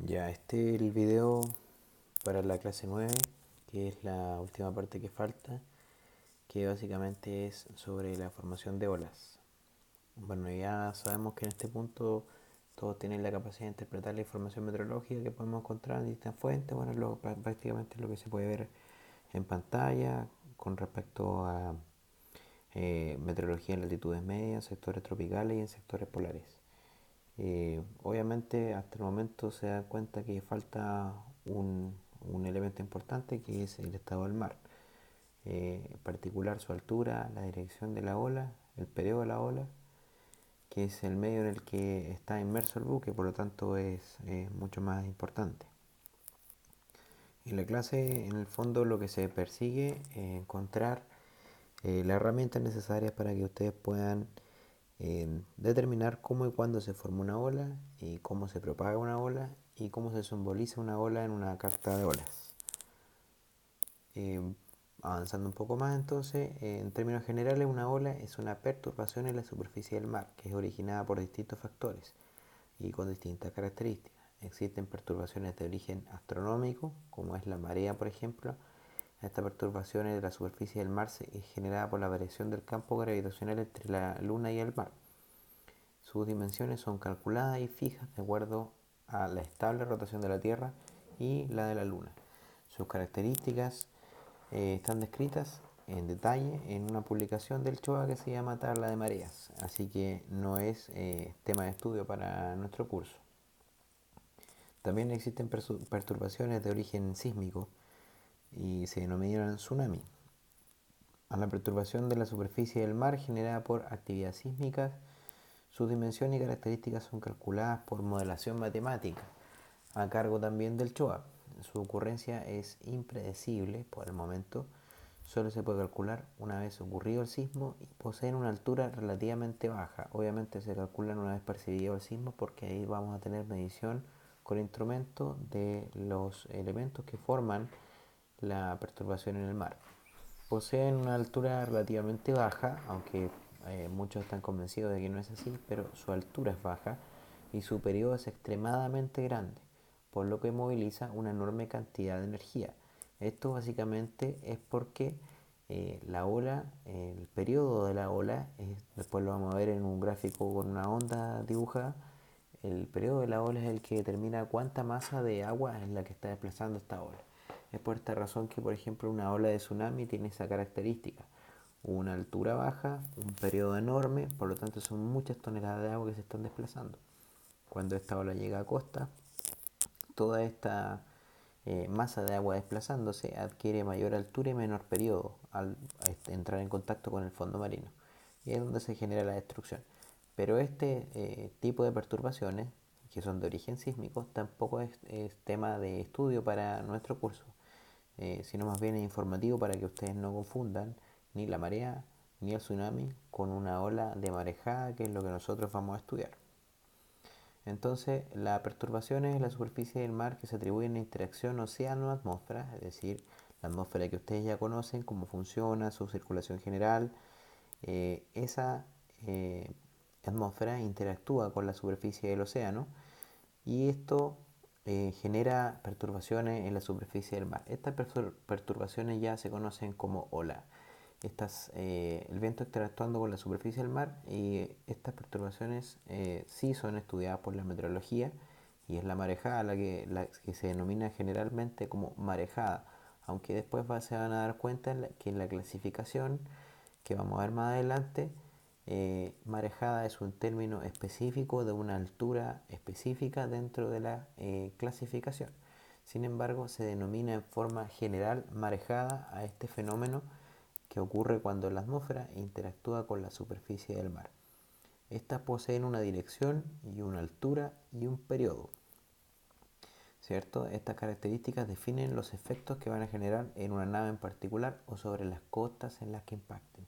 Ya, este es el video para la clase 9, que es la última parte que falta, que básicamente es sobre la formación de olas. Bueno, ya sabemos que en este punto todos tienen la capacidad de interpretar la información meteorológica que podemos encontrar en distintas fuentes. Bueno, prácticamente lo que se puede ver en pantalla con respecto a meteorología en latitudes medias, sectores tropicales y en sectores polares. Obviamente hasta el momento se da cuenta que falta un elemento importante, que es el estado del mar, en particular su altura, la dirección de la ola, el periodo de la ola, que es el medio en el que está inmerso el buque, por lo tanto es mucho más importante. En la clase, en el fondo, lo que se persigue es encontrar las herramientas necesarias para que ustedes puedan determinar cómo y cuándo se forma una ola, y cómo se propaga una ola y cómo se simboliza una ola en una carta de olas. Eh, Avanzando un poco más, entonces, en términos generales, una ola es una perturbación en la superficie del mar que es originada por distintos factores y con distintas características. Existen perturbaciones de origen astronómico, como es la marea, por ejemplo. Esta perturbación de la superficie del mar es generada por la variación del campo gravitacional entre la Luna y el mar. Sus dimensiones son calculadas y fijas de acuerdo a la estable rotación de la Tierra y la de la Luna. Sus características están descritas en detalle en una publicación del CHOA que se llama Tabla de Mareas, así que no es tema de estudio para nuestro curso. También existen perturbaciones de origen sísmico y se denominan tsunami. A la perturbación de la superficie del mar generada por actividad sísmica, sus dimensiones y características son calculadas por modelación matemática, a cargo también del CHOA. Su ocurrencia es impredecible por el momento, solo se puede calcular una vez ocurrido el sismo y poseen una altura relativamente baja. Obviamente se calculan una vez percibido el sismo, porque ahí vamos a tener medición con instrumento de los elementos que forman la perturbación en el mar. Poseen una altura relativamente baja, aunque muchos están convencidos de que no es así, pero su altura es baja y su periodo es extremadamente grande, por lo que moviliza una enorme cantidad de energía. Esto básicamente es porque la ola, el periodo de la ola, después lo vamos a ver en un gráfico con una onda dibujada. El periodo de la ola es el que determina cuánta masa de agua es la que está desplazando esta ola. Es por esta razón que, por ejemplo, una ola de tsunami tiene esa característica: una altura baja, un periodo enorme, por lo tanto son muchas toneladas de agua que se están desplazando. Cuando esta ola llega a costa, toda esta masa de agua desplazándose adquiere mayor altura y menor periodo al entrar en contacto con el fondo marino, y es donde se genera la destrucción. Pero este tipo de perturbaciones, que son de origen sísmico, tampoco es tema de estudio para nuestro curso, sino más bien es informativo para que ustedes no confundan ni la marea ni el tsunami con una ola de marejada, que es lo que nosotros vamos a estudiar. Entonces, las perturbaciones en la superficie del mar que se atribuyen a interacción océano-atmósfera, es decir, la atmósfera que ustedes ya conocen, cómo funciona, su circulación general, esa atmósfera interactúa con la superficie del océano, y esto genera perturbaciones en la superficie del mar. Estas perturbaciones ya se conocen como ola. El viento interactuando con la superficie del mar, y estas perturbaciones sí son estudiadas por la meteorología, y es la marejada la que se denomina generalmente como marejada, aunque después se van a dar cuenta que en la clasificación que vamos a ver más adelante, marejada es un término específico de una altura específica dentro de la clasificación. Sin embargo, se denomina en forma general marejada a este fenómeno que ocurre cuando la atmósfera interactúa con la superficie del mar. Estas poseen una dirección y una altura y un periodo, ¿cierto? Estas características definen los efectos que van a generar en una nave en particular o sobre las costas en las que impacten.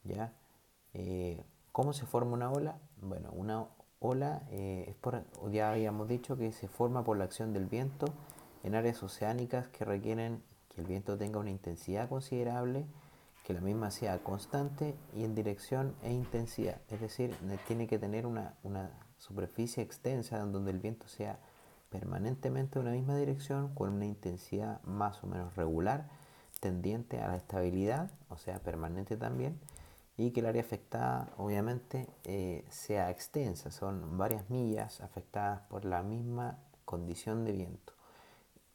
¿Ya? ¿Cómo se forma una ola? Bueno, una ola ya habíamos dicho que se forma por la acción del viento en áreas oceánicas que requieren que el viento tenga una intensidad considerable, que la misma sea constante y en dirección e intensidad. Es decir, tiene que tener una superficie extensa en donde el viento sea permanentemente en una misma dirección con una intensidad más o menos regular, tendiente a la estabilidad, o sea, permanente también, y que el área afectada obviamente sea extensa, son varias millas afectadas por la misma condición de viento.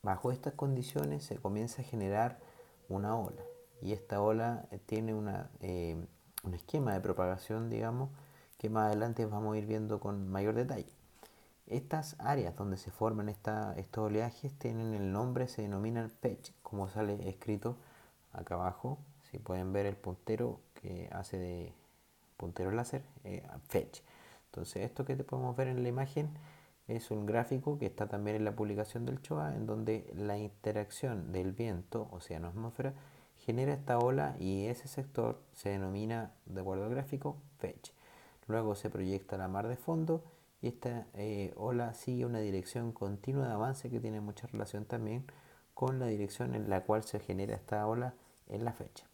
Bajo estas condiciones se comienza a generar una ola, y esta ola tiene un esquema de propagación, digamos, que más adelante vamos a ir viendo con mayor detalle. Estas áreas donde se forman estos oleajes tienen el nombre, se denominan fetch, como sale escrito acá abajo. Si pueden ver el puntero que hace de puntero láser, fetch. Entonces esto que te podemos ver en la imagen es un gráfico que está también en la publicación del CHOA, en donde la interacción del viento, océano-atmósfera, genera esta ola y ese sector se denomina, de acuerdo al gráfico, fetch. Luego se proyecta la mar de fondo y esta ola sigue una dirección continua de avance que tiene mucha relación también con la dirección en la cual se genera esta ola en la fecha.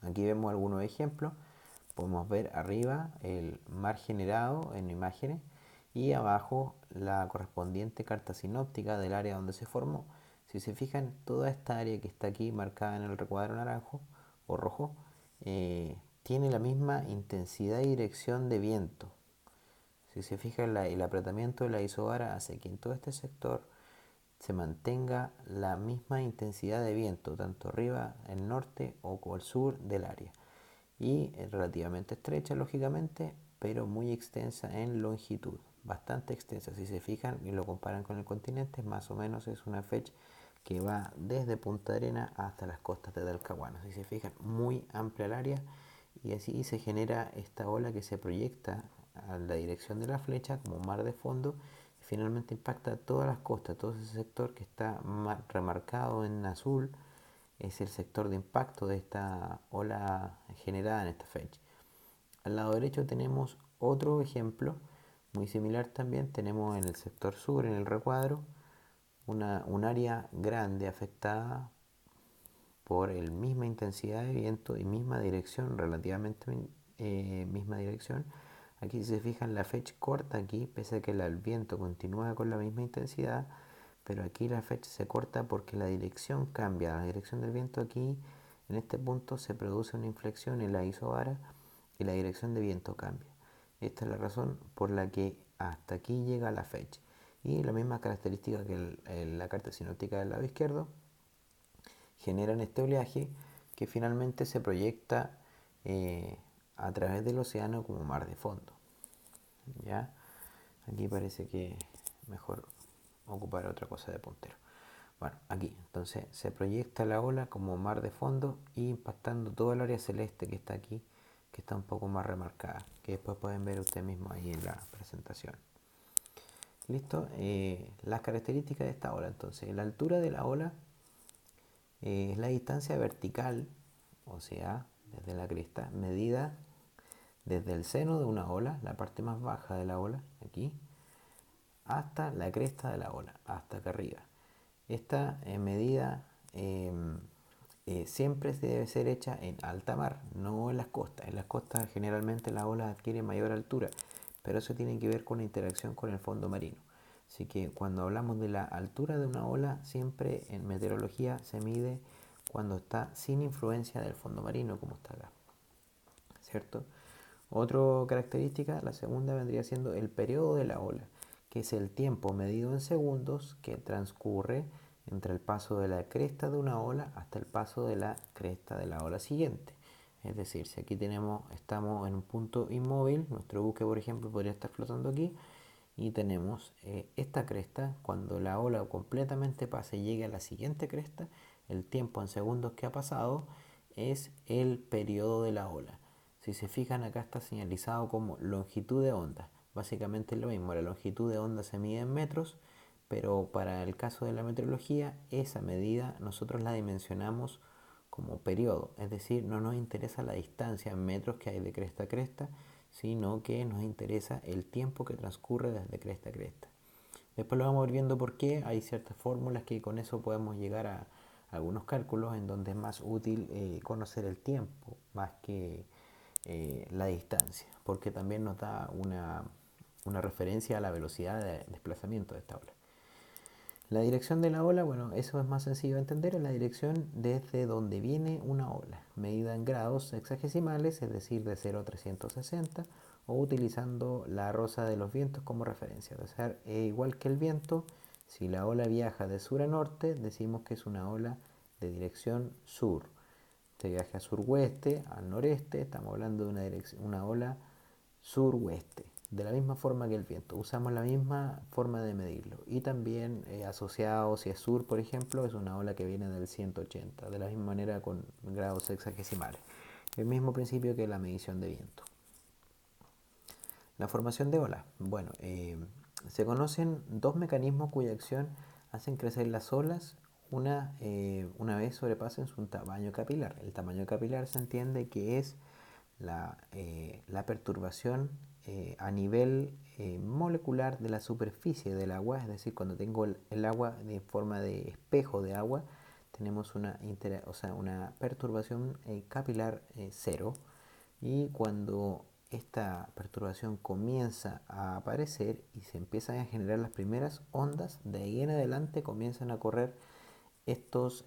Aquí vemos algunos ejemplos. Podemos ver arriba el mar generado en imágenes y abajo la correspondiente carta sinóptica del área donde se formó. Si se fijan, toda esta área que está aquí marcada en el recuadro naranjo o rojo tiene la misma intensidad y dirección de viento. Si se fijan, el apretamiento de la isobara hace que en todo este sector se mantenga la misma intensidad de viento, tanto arriba, el norte o el sur del área. Y es relativamente estrecha, lógicamente, pero muy extensa en longitud, bastante extensa. Si se fijan y lo comparan con el continente, más o menos es una fecha que va desde Punta Arenas hasta las costas de Talcahuano. Si se fijan, muy amplia el área y así se genera esta ola que se proyecta a la dirección de la flecha como mar de fondo y finalmente impacta todas las costas, todo ese sector que está remarcado en azul es el sector de impacto de esta ola generada en esta fecha. Al lado derecho tenemos otro ejemplo muy similar también, tenemos en el sector sur, en el recuadro, un área grande afectada por la misma intensidad de viento y misma dirección, relativamente misma dirección. Aquí si se fijan la fecha corta aquí, pese a que el viento continúa con la misma intensidad, pero aquí la fecha se corta porque la dirección cambia. La dirección del viento aquí, en este punto, se produce una inflexión en la isobara y la dirección de viento cambia. Esta es la razón por la que hasta aquí llega la fecha. Y la misma característica que la carta sinóptica del lado izquierdo, generan este oleaje que finalmente se proyecta a través del océano como mar de fondo. ¿Ya? Aquí parece que mejor ocupar otra cosa de puntero. Bueno, aquí entonces se proyecta la ola como mar de fondo y impactando todo el área celeste que está aquí, que está un poco más remarcada, que después pueden ver ustedes mismos ahí en la presentación. Listo, las características de esta ola. Entonces, la altura de la ola es la distancia vertical, o sea, desde la cresta, medida desde el seno de una ola, la parte más baja de la ola, aquí, hasta la cresta de la ola, hasta acá arriba. Esta medida siempre debe ser hecha en alta mar, no en las costas. En las costas generalmente la ola adquiere mayor altura, pero eso tiene que ver con la interacción con el fondo marino. Así que cuando hablamos de la altura de una ola, siempre en meteorología se mide cuando está sin influencia del fondo marino, como está acá, ¿cierto? Otra característica, la segunda vendría siendo el periodo de la ola, que es el tiempo medido en segundos que transcurre entre el paso de la cresta de una ola hasta el paso de la cresta de la ola siguiente. Es decir, si aquí estamos en un punto inmóvil, nuestro buque por ejemplo podría estar flotando aquí y tenemos esta cresta, cuando la ola completamente pase y llegue a la siguiente cresta, el tiempo en segundos que ha pasado es el periodo de la ola. Si se fijan, acá está señalizado como longitud de onda. Básicamente es lo mismo, la longitud de onda se mide en metros, pero para el caso de la meteorología, esa medida nosotros la dimensionamos como periodo, es decir, no nos interesa la distancia en metros que hay de cresta a cresta, sino que nos interesa el tiempo que transcurre desde cresta a cresta. Después lo vamos a ir viendo por qué, hay ciertas fórmulas que con eso podemos llegar a algunos cálculos en donde es más útil conocer el tiempo más que la distancia, porque también nos da una referencia a la velocidad de desplazamiento de esta ola. La dirección de la ola, bueno, eso es más sencillo de entender, es la dirección desde donde viene una ola, medida en grados hexagesimales, es decir, de 0 a 360, o utilizando la rosa de los vientos como referencia. O sea, igual que el viento, si la ola viaja de sur a norte, decimos que es una ola de dirección sur. Si viaja sur-oeste, al noreste, estamos hablando de una ola sur-oeste, de la misma forma que el viento. Usamos la misma forma de medirlo. Y también asociado, si es sur, por ejemplo, es una ola que viene del 180, de la misma manera con grados sexagesimales. El mismo principio que la medición de viento. La formación de olas. Bueno, se conocen dos mecanismos cuya acción hacen crecer las olas una vez sobrepasen su tamaño capilar. El tamaño capilar se entiende que es la perturbación a nivel molecular de la superficie del agua, es decir, cuando tengo el agua de forma de espejo de agua, tenemos una perturbación capilar cero, y cuando esta perturbación comienza a aparecer y se empiezan a generar las primeras ondas, de ahí en adelante comienzan a correr estos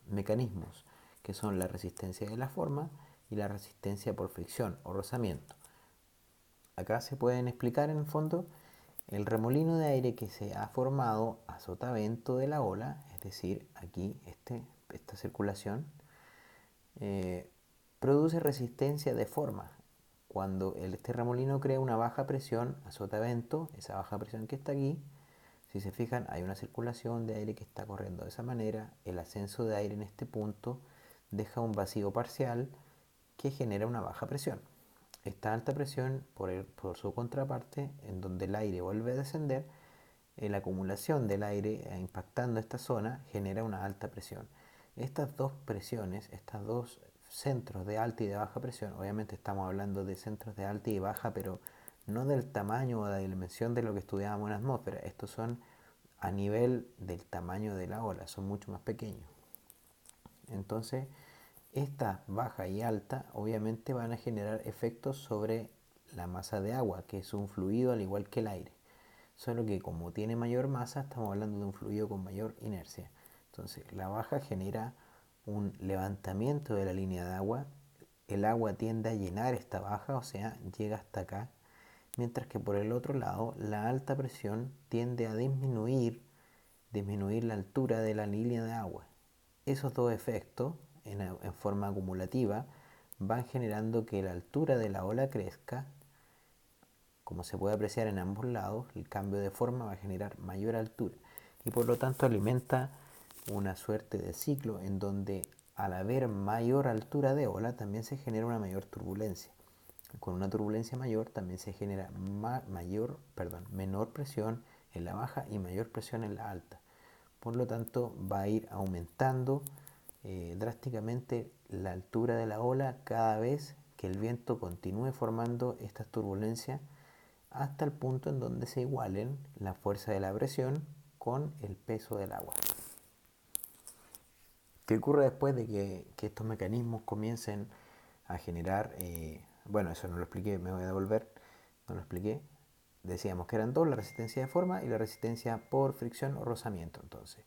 mecanismos, que son la resistencia de la forma y la resistencia por fricción o rozamiento. Acá se pueden explicar en el fondo el remolino de aire que se ha formado a sotavento de la ola, es decir, aquí esta circulación, produce resistencia de forma. Cuando este remolino crea una baja presión a sotavento, esa baja presión que está aquí, si se fijan, hay una circulación de aire que está corriendo de esa manera. El ascenso de aire en este punto deja un vacío parcial que genera una baja presión. Esta alta presión, por su contraparte, en donde el aire vuelve a descender, la acumulación del aire impactando esta zona genera una alta presión. Estas dos presiones, estos dos centros de alta y de baja presión, obviamente estamos hablando de centros de alta y baja, pero no del tamaño o de la dimensión de lo que estudiábamos en la atmósfera. Estos son a nivel del tamaño de la ola, son mucho más pequeños. Entonces, esta baja y alta obviamente van a generar efectos sobre la masa de agua, que es un fluido al igual que el aire. Solo que como tiene mayor masa, estamos hablando de un fluido con mayor inercia. Entonces, la baja genera un levantamiento de la línea de agua. El agua tiende a llenar esta baja, o sea, llega hasta acá. Mientras que por el otro lado, la alta presión tiende a disminuir la altura de la línea de agua. Esos dos efectos, en forma acumulativa, van generando que la altura de la ola crezca. Como se puede apreciar en ambos lados, el cambio de forma va a generar mayor altura y por lo tanto alimenta una suerte de ciclo en donde al haber mayor altura de ola también se genera una mayor turbulencia. Con una turbulencia mayor también se genera menor presión en la baja y mayor presión en la alta. Por lo tanto va a ir aumentando drásticamente la altura de la ola cada vez que el viento continúe formando estas turbulencias, hasta el punto en donde se igualen la fuerza de la presión con el peso del agua. ¿Qué ocurre después de que estos mecanismos comiencen a generar? Bueno, eso no lo expliqué, me voy a devolver, no lo expliqué. Decíamos que eran dos, la resistencia de forma y la resistencia por fricción o rozamiento. Entonces,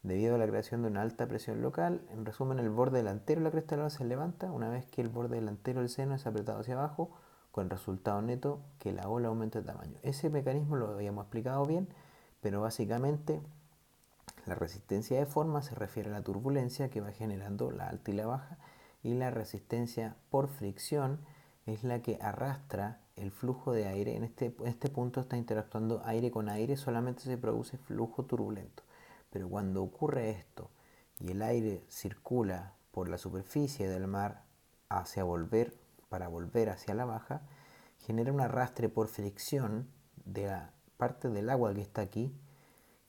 debido a la creación de una alta presión local, en resumen, el borde delantero de la cresta de la ola se levanta una vez que el borde delantero del seno es apretado hacia abajo, con el resultado neto que la ola aumenta de tamaño. Ese mecanismo lo habíamos explicado bien, pero básicamente la resistencia de forma se refiere a la turbulencia que va generando la alta y la baja, y la resistencia por fricción es la que arrastra el flujo de aire. En este punto está interactuando aire con aire, solamente se produce flujo turbulento. Pero cuando ocurre esto y el aire circula por la superficie del mar para volver hacia la baja, genera un arrastre por fricción de la parte del agua que está aquí,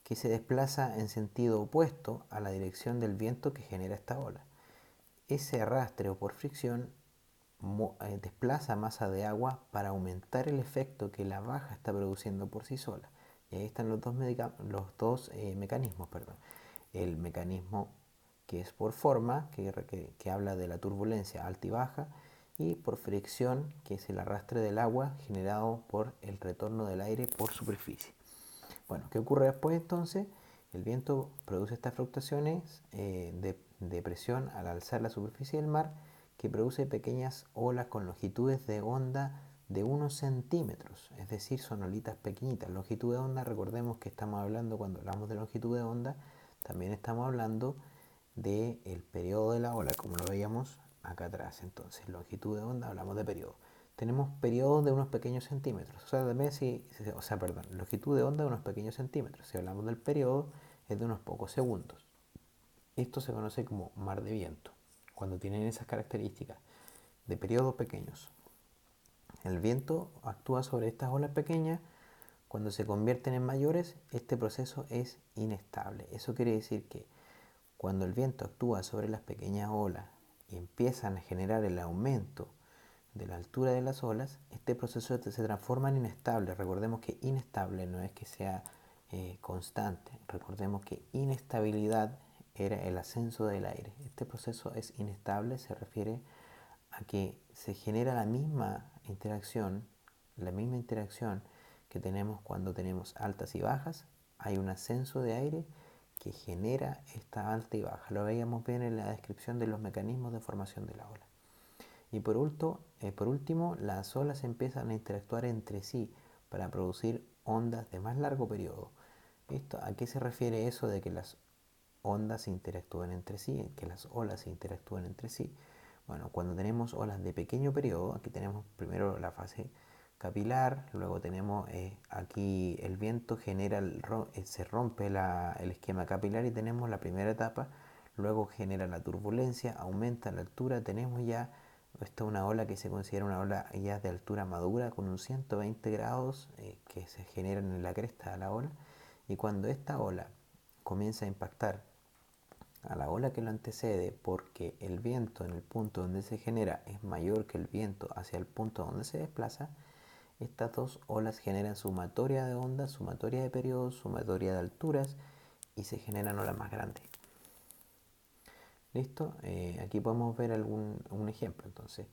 que se desplaza en sentido opuesto a la dirección del viento que genera esta ola. Ese arrastre o por fricción desplaza masa de agua para aumentar el efecto que la baja está produciendo por sí sola. Y ahí están los dos mecanismos. El mecanismo que es por forma, que habla de la turbulencia alta y baja, y por fricción, que es el arrastre del agua generado por el retorno del aire por superficie. Bueno, ¿qué ocurre después entonces? El viento produce estas fluctuaciones de presión al alzar la superficie del mar, que produce pequeñas olas con longitudes de onda de unos centímetros, es decir, son olitas pequeñitas. Longitud de onda, recordemos que estamos hablando, cuando hablamos de longitud de onda, también estamos hablando del periodo de la ola, como lo veíamos acá atrás. Entonces, longitud de onda, hablamos de periodo. Tenemos periodos de unos pequeños centímetros, longitud de onda de unos pequeños centímetros. Si hablamos del periodo, es de unos pocos segundos. Esto se conoce como mar de viento, cuando tienen esas características de periodos pequeños. El viento actúa sobre estas olas pequeñas. Cuando se convierten en mayores, este proceso es inestable. Eso quiere decir que cuando el viento actúa sobre las pequeñas olas y empiezan a generar el aumento de la altura de las olas, este proceso se transforma en inestable. Recordemos que inestable no es que sea constante. Recordemos que inestabilidad era el ascenso del aire. Este proceso es inestable, se refiere a que se genera la misma interacción que tenemos cuando tenemos altas y bajas. Hay un ascenso de aire que genera esta alta y baja. Lo veíamos bien en la descripción de los mecanismos de formación de la ola. Y por último, las olas empiezan a interactuar entre sí para producir ondas de más largo periodo. ¿A qué se refiere eso de que las ondas interactúan entre sí, que las olas interactúan entre sí? Bueno, cuando tenemos olas de pequeño periodo, aquí tenemos primero la fase capilar, luego tenemos aquí el viento se rompe el esquema capilar y tenemos la primera etapa, luego genera la turbulencia, aumenta la altura, tenemos ya esta una ola que se considera una ola ya de altura madura con un 120 grados que se generan en la cresta de la ola, y cuando esta ola comienza a impactar a la ola que lo antecede, porque el viento en el punto donde se genera es mayor que el viento hacia el punto donde se desplaza, estas dos olas generan sumatoria de ondas, sumatoria de periodos, sumatoria de alturas y se generan olas más grandes. ¿Listo? Aquí podemos ver un ejemplo. Entonces,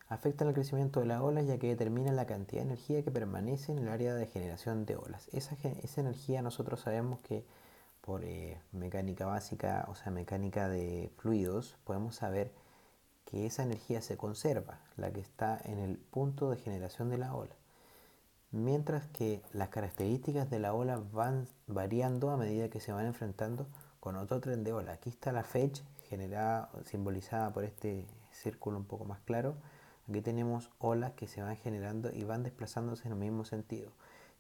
afectan el crecimiento de las olas ya que determinan la cantidad de energía que permanece en el área de generación de olas. Esa energía nosotros sabemos que por mecánica básica, o sea, mecánica de fluidos, podemos saber que esa energía se conserva, la que está en el punto de generación de la ola. Mientras que las características de la ola van variando a medida que se van enfrentando con otro tren de ola. Aquí está la fecha generada, simbolizada por este círculo un poco más claro. Aquí tenemos olas que se van generando y van desplazándose en el mismo sentido.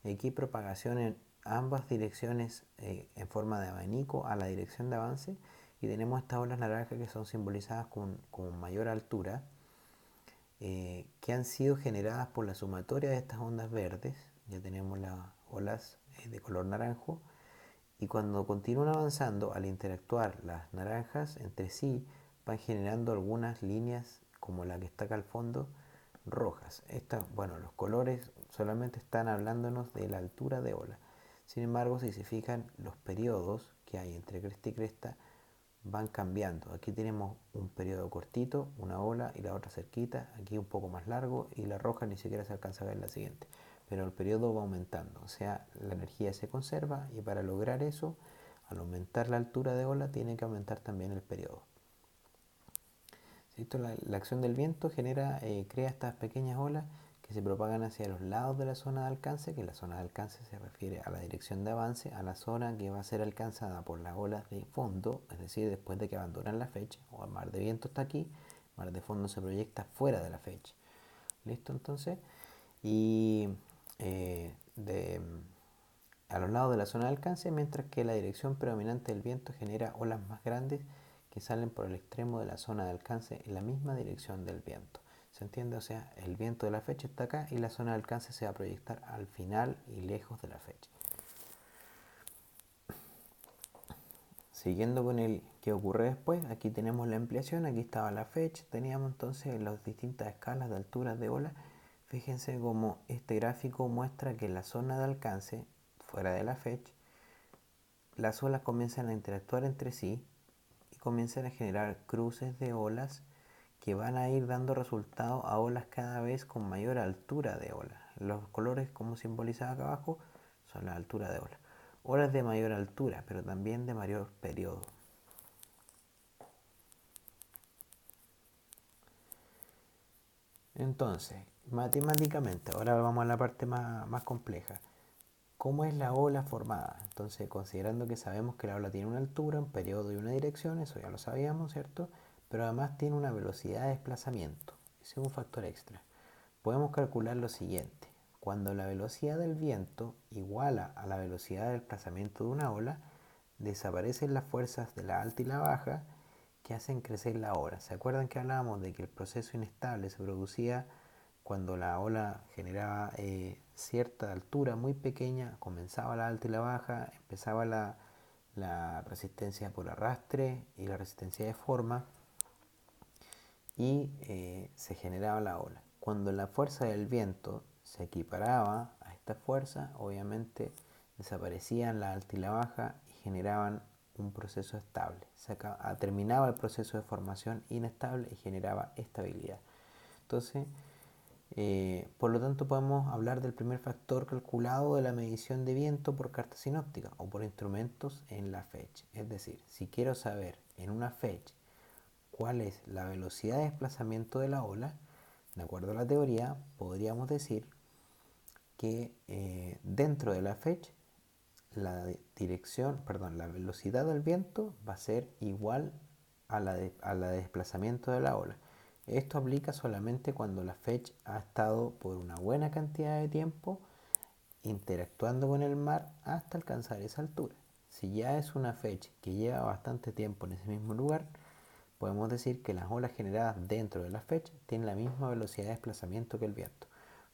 Y aquí hay propagación en ambas direcciones en forma de abanico a la dirección de avance. Y tenemos estas olas naranjas que son simbolizadas con mayor altura, que han sido generadas por la sumatoria de estas ondas verdes. Ya tenemos las olas de color naranjo, y cuando continúan avanzando, al interactuar las naranjas entre sí, van generando algunas líneas como la que está acá al fondo, rojas. Bueno, los colores solamente están hablándonos de la altura de ola. Sin embargo, si se fijan, los periodos que hay entre cresta y cresta van cambiando. Aquí tenemos un periodo cortito, una ola, y la otra cerquita, aquí un poco más largo, y la roja ni siquiera se alcanza a ver la siguiente. Pero el periodo va aumentando, o sea, la energía se conserva, y para lograr eso, al aumentar la altura de ola, tiene que aumentar también el periodo. La acción del viento crea estas pequeñas olas que se propagan hacia los lados de la zona de alcance, que la zona de alcance se refiere a la dirección de avance, a la zona que va a ser alcanzada por las olas de fondo, es decir, después de que abandonan la fecha, o el mar de viento está aquí, el mar de fondo se proyecta fuera de la fecha. ¿Listo? Entonces, y a los lados de la zona de alcance, mientras que la dirección predominante del viento genera olas más grandes que salen por el extremo de la zona de alcance en la misma dirección del viento. ¿Se entiende? O sea, el viento de la fecha está acá y la zona de alcance se va a proyectar al final y lejos de la fecha. Siguiendo con el que ocurre después, aquí tenemos la ampliación, aquí estaba la fecha, teníamos entonces las distintas escalas de alturas de ola. Fíjense cómo este gráfico muestra que en la zona de alcance, fuera de la fecha, las olas comienzan a interactuar entre sí y comienzan a generar cruces de olas que van a ir dando resultado a olas cada vez con mayor altura de ola. Los colores, como simbolizaba acá abajo, son la altura de ola. Olas de mayor altura, pero también de mayor periodo. Entonces, matemáticamente, ahora vamos a la parte más compleja. ¿Cómo es la ola formada? Entonces, considerando que sabemos que la ola tiene una altura, un periodo y una dirección, eso ya lo sabíamos, ¿cierto? Pero además tiene una velocidad de desplazamiento. Ese es un factor extra. Podemos calcular lo siguiente. Cuando la velocidad del viento iguala a la velocidad de desplazamiento de una ola, desaparecen las fuerzas de la alta y la baja que hacen crecer la ola. ¿Se acuerdan que hablábamos de que el proceso inestable se producía cuando la ola generaba cierta altura muy pequeña? Comenzaba la alta y la baja, empezaba la resistencia por arrastre y la resistencia de forma, y se generaba la ola. Cuando la fuerza del viento se equiparaba a esta fuerza, obviamente desaparecían la alta y la baja y generaban un proceso estable. Terminaba el proceso de formación inestable y generaba estabilidad. Entonces, por lo tanto, podemos hablar del primer factor calculado de la medición de viento por carta sinóptica o por instrumentos en la fecha. Es decir, si quiero saber en una fecha cuál es la velocidad de desplazamiento de la ola, de acuerdo a la teoría, podríamos decir que dentro de la fecha la la velocidad del viento va a ser igual a la de desplazamiento de la ola. Esto aplica solamente cuando la fecha ha estado por una buena cantidad de tiempo interactuando con el mar hasta alcanzar esa altura. Si ya es una fecha que lleva bastante tiempo en ese mismo lugar, podemos decir que las olas generadas dentro de la fecha tienen la misma velocidad de desplazamiento que el viento.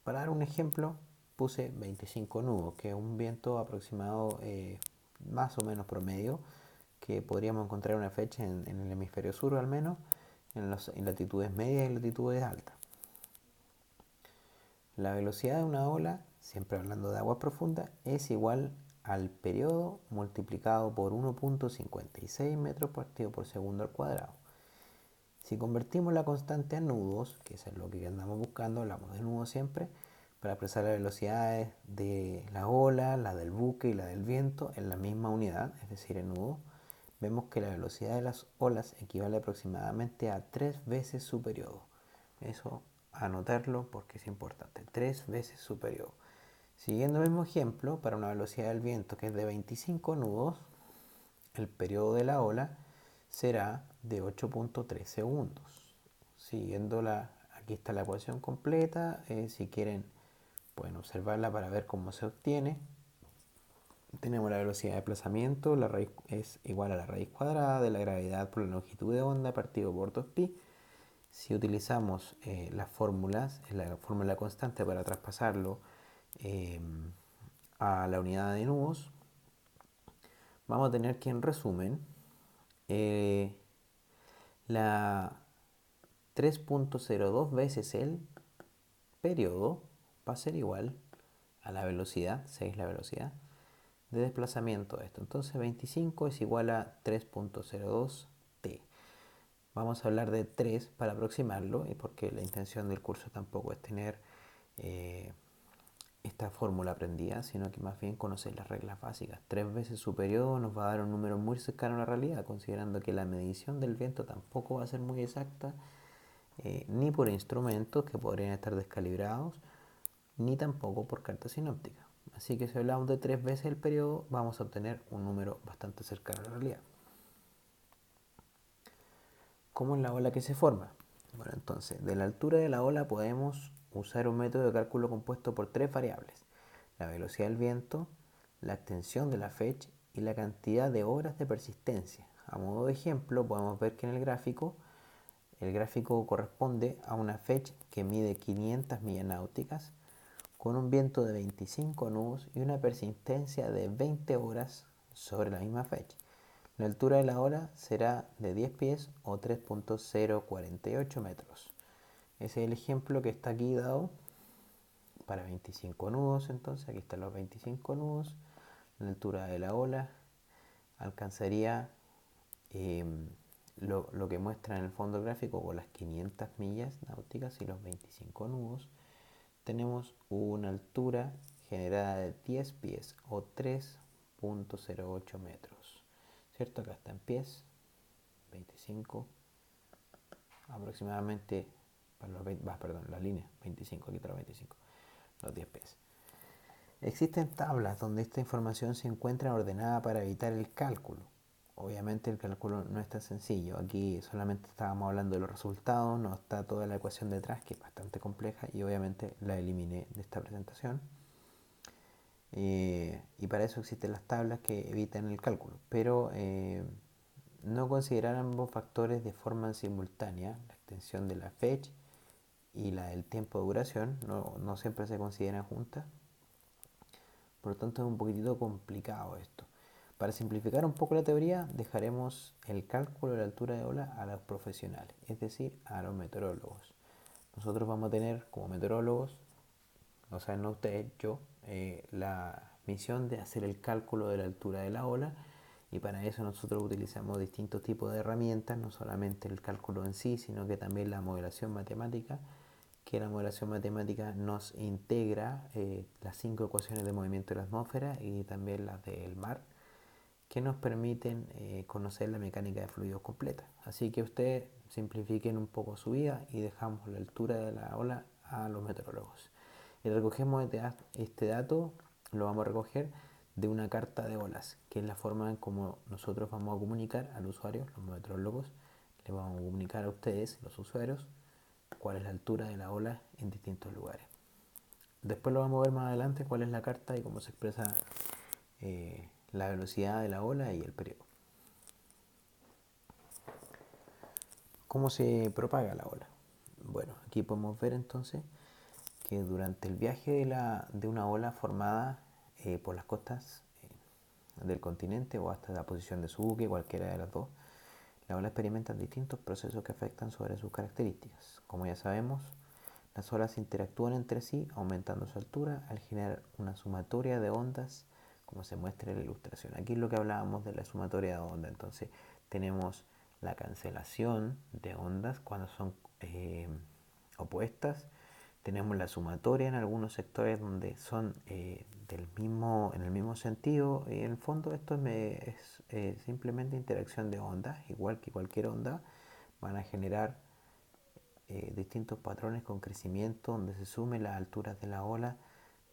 Para dar un ejemplo, puse 25 nudos, que es un viento aproximado más o menos promedio, que podríamos encontrar una fecha en el hemisferio sur al menos, en latitudes medias y latitudes altas. La velocidad de una ola, siempre hablando de agua profunda, es igual al periodo multiplicado por 1.56 metros partido por segundo al cuadrado. Si convertimos la constante a nudos, que es lo que andamos buscando, hablamos de nudos siempre, para expresar las velocidades de la ola, la del buque y la del viento en la misma unidad, es decir, en nudo, vemos que la velocidad de las olas equivale aproximadamente a 3 veces su periodo. Eso anotarlo porque es importante, 3 veces su periodo. Siguiendo el mismo ejemplo, para una velocidad del viento que es de 25 nudos, el periodo de la ola será de 8.3 segundos. Siguiéndola, aquí está la ecuación completa. Si quieren, pueden observarla para ver cómo se obtiene. Tenemos la velocidad de desplazamiento, la raíz es igual a la raíz cuadrada de la gravedad por la longitud de onda partido por 2pi. Si utilizamos las fórmulas, la fórmula constante para traspasarlo a la unidad de nudos, vamos a tener que, en resumen, la 3.02 veces el periodo va a ser igual a la velocidad, 6 es la velocidad de desplazamiento de esto. Entonces 25 es igual a 3.02 t. Vamos a hablar de 3 para aproximarlo, y porque la intención del curso tampoco es tener esta fórmula aprendida, sino que más bien conocer las reglas básicas. 3 veces su periodo nos va a dar un número muy cercano a la realidad, considerando que la medición del viento tampoco va a ser muy exacta, ni por instrumentos que podrían estar descalibrados, ni tampoco por carta sinóptica. Así que si hablamos de 3 veces el periodo, vamos a obtener un número bastante cercano a la realidad. ¿Cómo es la ola que se forma? Bueno, entonces, de la altura de la ola podemos usar un método de cálculo compuesto por 3 variables: la velocidad del viento, la extensión de la fecha y la cantidad de horas de persistencia. A modo de ejemplo, podemos ver que en el gráfico corresponde a una fecha que mide 500 millas náuticas, con un viento de 25 nudos y una persistencia de 20 horas sobre la misma fecha. La altura de la ola será de 10 pies o 3.048 metros. Ese es el ejemplo que está aquí dado para 25 nudos. Entonces aquí están los 25 nudos. La altura de la ola alcanzaría lo que muestra en el fondo gráfico con las 500 millas náuticas y los 25 nudos, tenemos una altura generada de 10 pies o 3,08 metros. ¿Cierto? Acá está en pies, 25 aproximadamente, para los 20, perdón, la línea 25, aquí está los 25, los 10 pies. Existen tablas donde esta información se encuentra ordenada para evitar el cálculo. Obviamente el cálculo no es tan sencillo, aquí solamente estábamos hablando de los resultados, no está toda la ecuación detrás, que es bastante compleja, y obviamente la eliminé de esta presentación. Y para eso existen las tablas que evitan el cálculo, pero no considerar ambos factores de forma simultánea, la extensión de la fecha y la del tiempo de duración, no siempre se consideran juntas. Por lo tanto es un poquitito complicado esto. Para simplificar un poco la teoría, dejaremos el cálculo de la altura de ola a los profesionales, es decir, a los meteorólogos. Nosotros vamos a tener como meteorólogos, o sea, no ustedes, yo, la misión de hacer el cálculo de la altura de la ola, y para eso nosotros utilizamos distintos tipos de herramientas, no solamente el cálculo en sí, sino que también la modelación matemática, que la modelación matemática nos integra las 5 ecuaciones de movimiento de la atmósfera y también las del mar, que nos permiten conocer la mecánica de fluidos completa. Así que ustedes simplifiquen un poco su vida y dejamos la altura de la ola a los meteorólogos. Y recogemos este dato, lo vamos a recoger de una carta de olas, que es la forma en cómo nosotros vamos a comunicar al usuario, los meteorólogos, le vamos a comunicar a ustedes, los usuarios, cuál es la altura de la ola en distintos lugares. Después lo vamos a ver más adelante cuál es la carta y cómo se expresa la velocidad de la ola y el periodo. ¿Cómo se propaga la ola? Bueno, aquí podemos ver entonces que durante el viaje de una ola formada por las costas del continente o hasta la posición de su buque, cualquiera de las dos, la ola experimenta distintos procesos que afectan sobre sus características. Como ya sabemos, las olas interactúan entre sí, aumentando su altura al generar una sumatoria de ondas, como se muestra en la ilustración. Aquí es lo que hablábamos de la sumatoria de ondas. Entonces, tenemos la cancelación de ondas cuando son opuestas. Tenemos la sumatoria en algunos sectores donde son en el mismo sentido. Y en el fondo esto es simplemente interacción de ondas, igual que cualquier onda, van a generar distintos patrones con crecimiento donde se sumen las alturas de la ola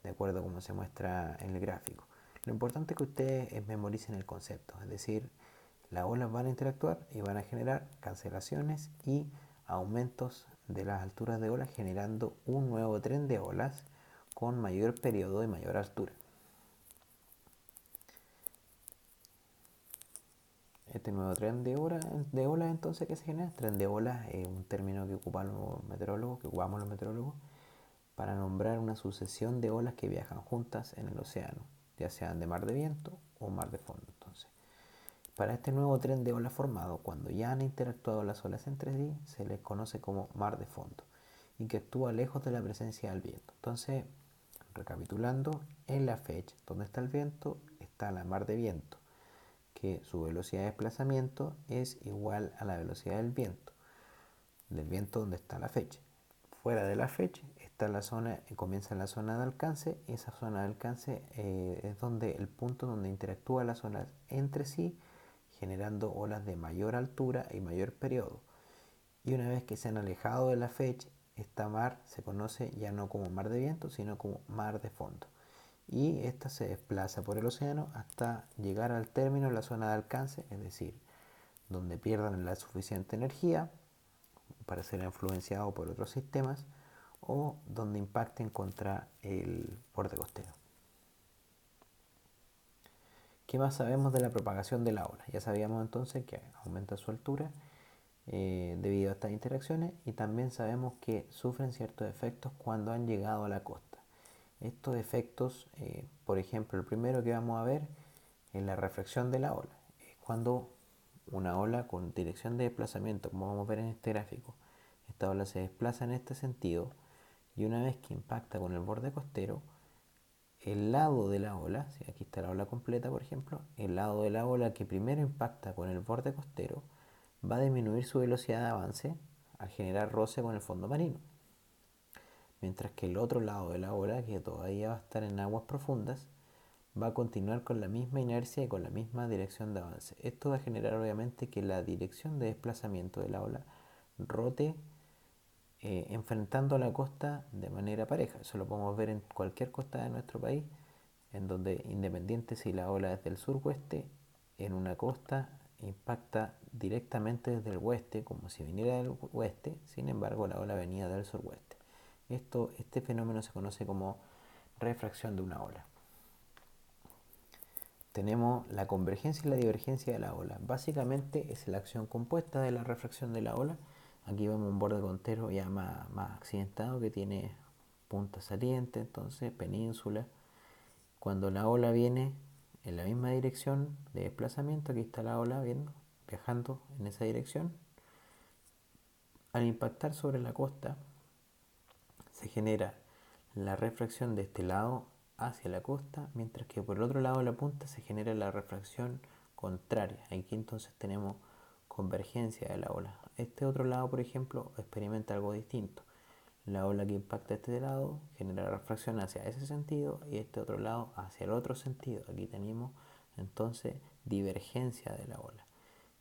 de acuerdo a como se muestra en el gráfico. Lo importante es que ustedes memoricen el concepto, es decir, las olas van a interactuar y van a generar cancelaciones y aumentos de las alturas de olas, generando un nuevo tren de olas con mayor periodo y mayor altura. Este nuevo tren de olas entonces que se genera, tren de olas es un término que ocupamos los meteorólogos, para nombrar una sucesión de olas que viajan juntas en el océano, ya sean de mar de viento o mar de fondo. Entonces, para este nuevo tren de olas formado, cuando ya han interactuado las olas entre sí, se les conoce como mar de fondo y que actúa lejos de la presencia del viento. Entonces, recapitulando, en la fecha donde está el viento está la mar de viento, que su velocidad de desplazamiento es igual a la velocidad del viento donde está la fecha. Fuera de la fecha está la zona, comienza la zona de alcance, y esa zona de alcance es donde el punto donde interactúan las olas entre sí, generando olas de mayor altura y mayor periodo. Y una vez que se han alejado de la fecha, esta mar se conoce ya no como mar de viento, sino como mar de fondo. Y esta se desplaza por el océano hasta llegar al término de la zona de alcance, es decir, donde pierdan la suficiente energía para ser influenciado por otros sistemas o donde impacten contra el borde costero. ¿Qué más sabemos de la propagación de la ola? Ya sabíamos entonces que aumenta su altura debido a estas interacciones, y también sabemos que sufren ciertos efectos cuando han llegado a la costa. Estos efectos, por ejemplo, el primero que vamos a ver es la reflexión de la ola. Es cuando una ola con dirección de desplazamiento, como vamos a ver en este gráfico, esta ola se desplaza en este sentido, y una vez que impacta con el borde costero, el lado de la ola, si aquí está la ola completa por ejemplo, el lado de la ola que primero impacta con el borde costero va a disminuir su velocidad de avance al generar roce con el fondo marino. Mientras que el otro lado de la ola, que todavía va a estar en aguas profundas, va a continuar con la misma inercia y con la misma dirección de avance. Esto va a generar obviamente que la dirección de desplazamiento de la ola rote enfrentando a la costa de manera pareja. Eso lo podemos ver en cualquier costa de nuestro país, en donde independiente si la ola es del sur-oeste, en una costa impacta directamente desde el oeste, como si viniera del oeste, sin embargo la ola venía del sur-oeste. Este fenómeno se conoce como refracción de una ola. Tenemos la convergencia y la divergencia de la ola. Básicamente es la acción compuesta de la refracción de la ola. Aquí vemos un borde contero ya más accidentado que tiene punta saliente, entonces península. Cuando la ola viene en la misma dirección de desplazamiento, aquí está la ola viajando en esa dirección, al impactar sobre la costa se genera la refracción de este lado hacia la costa, mientras que por el otro lado de la punta se genera la refracción contraria. Aquí entonces tenemos convergencia de la ola. Este otro lado, por ejemplo, experimenta algo distinto. La ola que impacta este lado genera refracción hacia ese sentido y este otro lado hacia el otro sentido. Aquí tenemos entonces divergencia de la ola.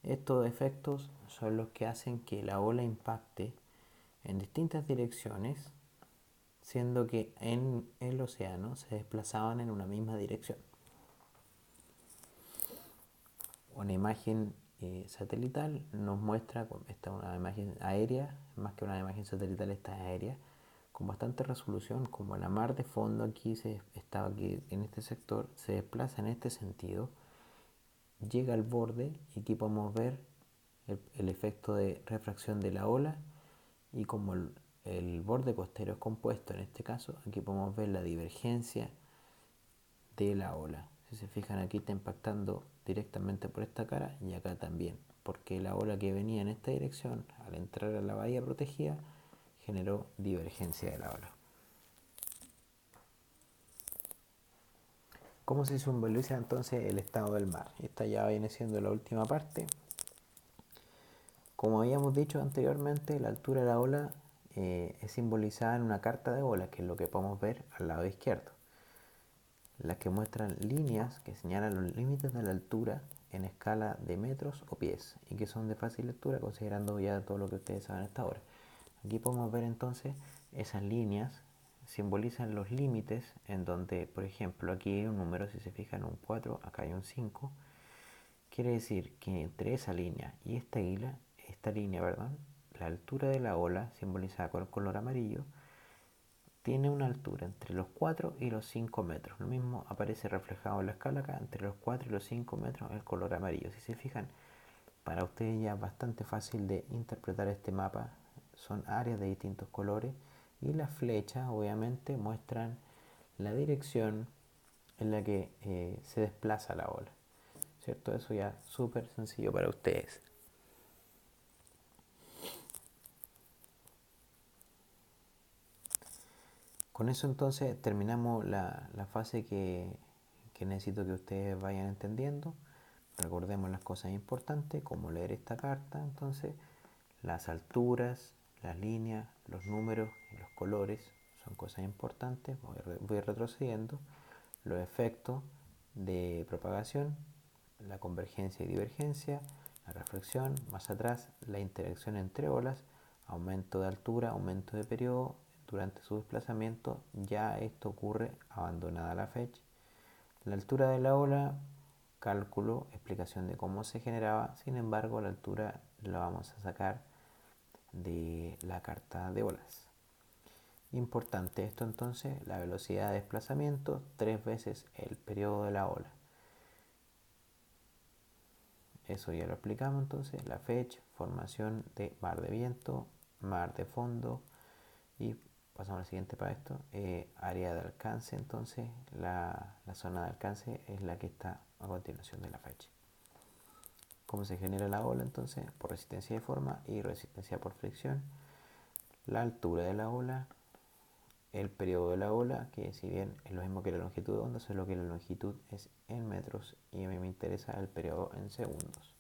Estos efectos son los que hacen que la ola impacte en distintas direcciones, siendo que en el océano se desplazaban en una misma dirección. Una imagen satelital nos muestra, esta es una imagen aérea, más que una imagen satelital, esta es aérea, con bastante resolución, como la mar de fondo aquí estaba aquí en este sector, se desplaza en este sentido, llega al borde y aquí podemos ver el efecto de refracción de la ola y como el borde costero es compuesto en este caso, aquí podemos ver la divergencia de la ola. Si se fijan, aquí está impactando directamente por esta cara y acá también, porque la ola que venía en esta dirección al entrar a la bahía protegida generó divergencia de la ola. ¿Cómo se simboliza entonces el estado del mar? Esta ya viene siendo la última parte. Como habíamos dicho anteriormente, la altura de la ola es simbolizada en una carta de olas, que es lo que podemos ver al lado izquierdo, las que muestran líneas que señalan los límites de la altura en escala de metros o pies y que son de fácil lectura considerando ya todo lo que ustedes saben hasta ahora. Aquí podemos ver entonces esas líneas simbolizan los límites en donde, por ejemplo, aquí hay un número, si se fijan, un 4, acá hay un 5. Quiere decir que entre esa línea y esta línea, perdón, la altura de la ola, simbolizada con el color amarillo, tiene una altura entre los 4 y los 5 metros. Lo mismo aparece reflejado en la escala acá, entre los 4 y los 5 metros el color amarillo. Si se fijan, para ustedes ya es bastante fácil de interpretar este mapa. Son áreas de distintos colores y las flechas obviamente muestran la dirección en la que se desplaza la ola. ¿Cierto? Eso ya es súper sencillo para ustedes. Con eso entonces terminamos la fase que necesito que ustedes vayan entendiendo. Recordemos las cosas importantes, como leer esta carta, entonces las alturas, las líneas, los números y los colores son cosas importantes. Voy retrocediendo. Los efectos de propagación, la convergencia y divergencia, la reflexión, más atrás la interacción entre olas, aumento de altura, aumento de periodo durante su desplazamiento. Ya esto ocurre abandonada la fecha. La altura de la ola, cálculo, explicación de cómo se generaba. Sin embargo, la altura la vamos a sacar de la carta de olas. Importante esto entonces, la velocidad de desplazamiento 3 veces el periodo de la ola. Eso ya lo explicamos entonces, la fecha, formación de mar de viento, mar de fondo y pasamos al siguiente para esto, área de alcance. Entonces la zona de alcance es la que está a continuación de la fecha. ¿Cómo se genera la ola entonces? Por resistencia de forma y resistencia por fricción. La altura de la ola, el periodo de la ola, que si bien es lo mismo que la longitud de onda, solo que la longitud es en metros y a mí me interesa el periodo en segundos.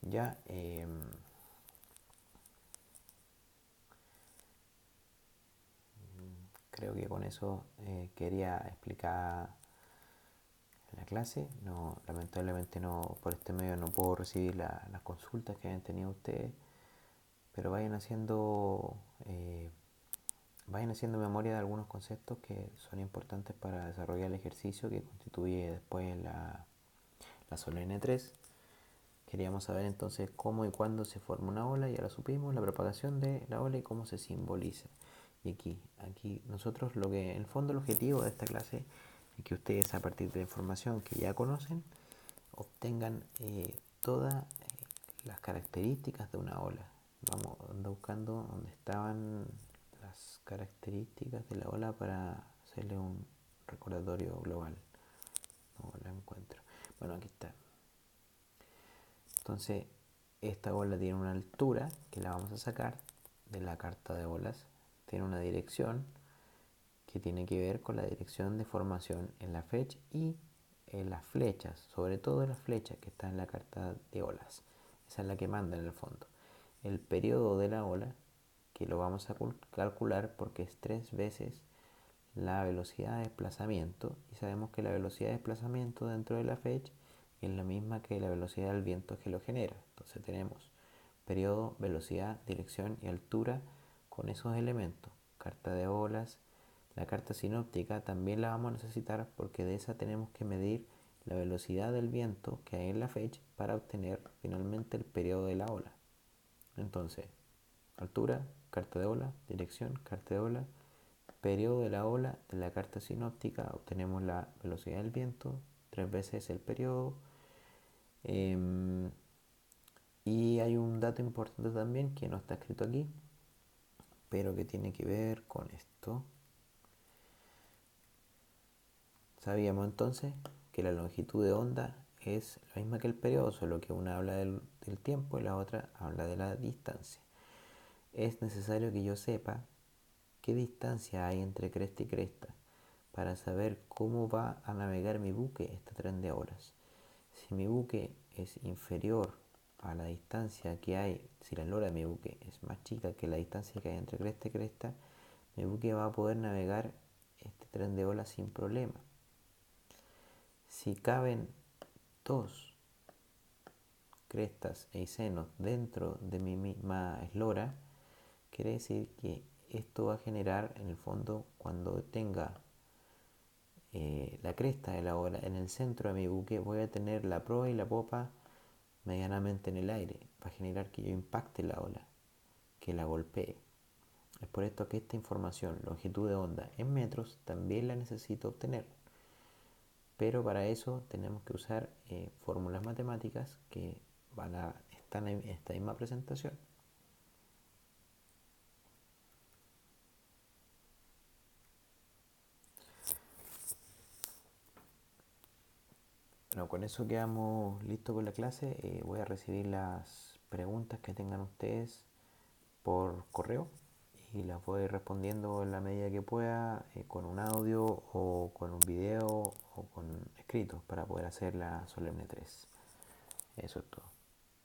Ya, creo que con eso quería explicar la clase. No, lamentablemente no, por este medio no puedo recibir las consultas que hayan tenido ustedes, pero vayan haciendo memoria de algunos conceptos que son importantes para desarrollar el ejercicio que constituye después la solemne 3. Queríamos saber entonces cómo y cuándo se forma una ola, ya lo supimos, la propagación de la ola y cómo se simboliza. Y aquí nosotros lo que, en el fondo, el objetivo de esta clase es que ustedes, a partir de la información que ya conocen, obtengan todas las características de una ola. Vamos ando buscando dónde estaban las características de la ola para hacerle un recordatorio global. No la encuentro. Bueno, aquí está. Entonces, esta ola tiene una altura que la vamos a sacar de la carta de olas. Tiene una dirección que tiene que ver con la dirección de formación en la fecha y en las flechas, sobre todo las flechas que están en la carta de olas. Esa es la que manda en el fondo. El periodo de la ola, que lo vamos a calcular porque es 3 veces la velocidad de desplazamiento, y sabemos que la velocidad de desplazamiento dentro de la fecha es la misma que la velocidad del viento que lo genera. Entonces tenemos periodo, velocidad, dirección y altura con esos elementos. Carta de olas. La carta sinóptica también la vamos a necesitar porque de esa tenemos que medir la velocidad del viento que hay en la fecha para obtener finalmente el periodo de la ola. Entonces, altura, carta de ola, dirección, carta de ola, periodo de la ola. De la carta sinóptica obtenemos la velocidad del viento, 3 veces el periodo. Y hay un dato importante también que no está escrito aquí, pero que tiene que ver con esto. Sabíamos entonces que la longitud de onda es la misma que el periodo, solo que una habla del tiempo y la otra habla de la distancia. Es necesario que yo sepa qué distancia hay entre cresta y cresta para saber cómo va a navegar mi buque este tren de horas. Si mi buque es inferior a la distancia que hay, si la eslora de mi buque es más chica que la distancia que hay entre cresta y cresta, mi buque va a poder navegar este tren de olas sin problema. Si caben 2 crestas e senos dentro de mi misma eslora, quiere decir que esto va a generar, en el fondo, cuando tenga la cresta de la ola en el centro de mi buque, voy a tener la proa y la popa medianamente en el aire, para generar que yo impacte la ola, que la golpee. Es por esto que esta información, longitud de onda en metros, también la necesito obtener. Pero para eso tenemos que usar fórmulas matemáticas que están en esta misma presentación. Bueno, con eso quedamos listos con la clase. Voy a recibir las preguntas que tengan ustedes por correo y las voy a ir respondiendo en la medida que pueda, con un audio o con un video o con escritos para poder hacer la solemne 3. Eso es todo.